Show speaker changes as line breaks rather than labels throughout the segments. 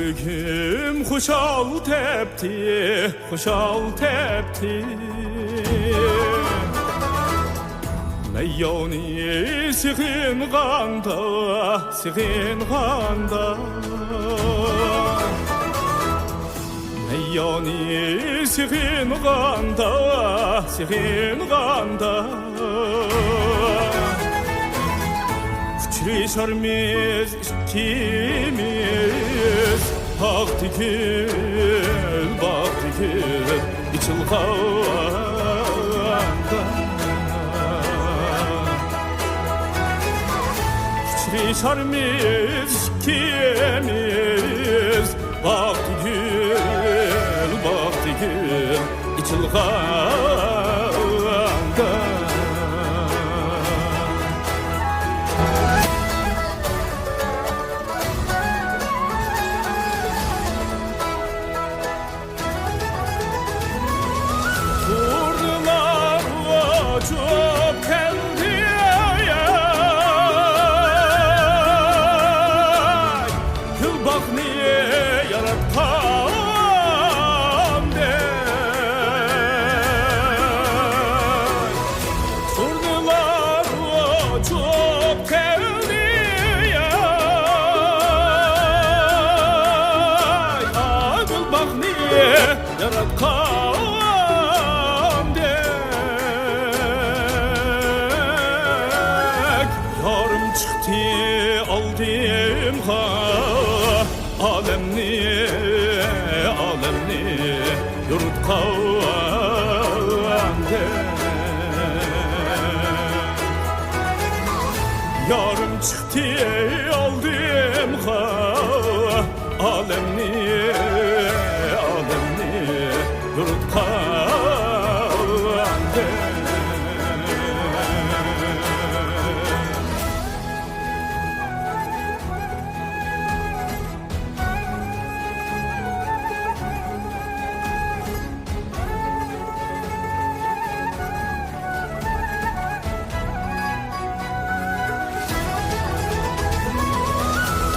Yüreğim kuşal tepti, kuşal tepti. Meyyoni sikin ganda, sikin ganda. Meyyoni sikin ganda, sikin ganda. Küçülüşermiz ikimiz, baktıkül, baktıkül, içilganda. Küçülüşermiz ikimiz, baktıkül, baktıkül, içilganda. Çok kendi Gül bak niye yaratkam de Turnular çok kendi Gül bak niye yaratkam çıktı aldım ha alemni alemni yurtkandı yarım çıktı aldım ha alemni alemni yurtkandı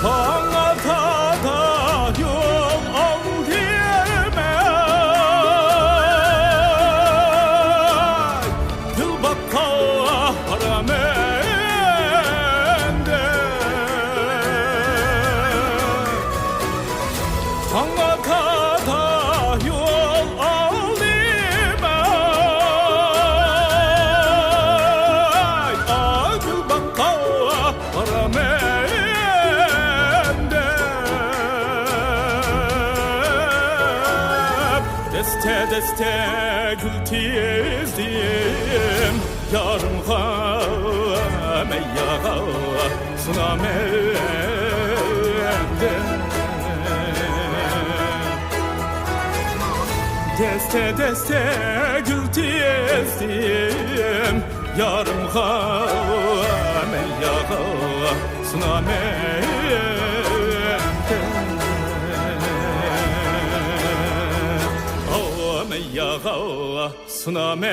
Anlatada yol al diyemem Gül bakka haramende Anlatada yol al diyemem Gül bakka haramende Deste deste gül tizdim Yarımga meyyaga sınamende Deste deste gül tizdim Yarımga meyyaga sınamende Yağa sınamende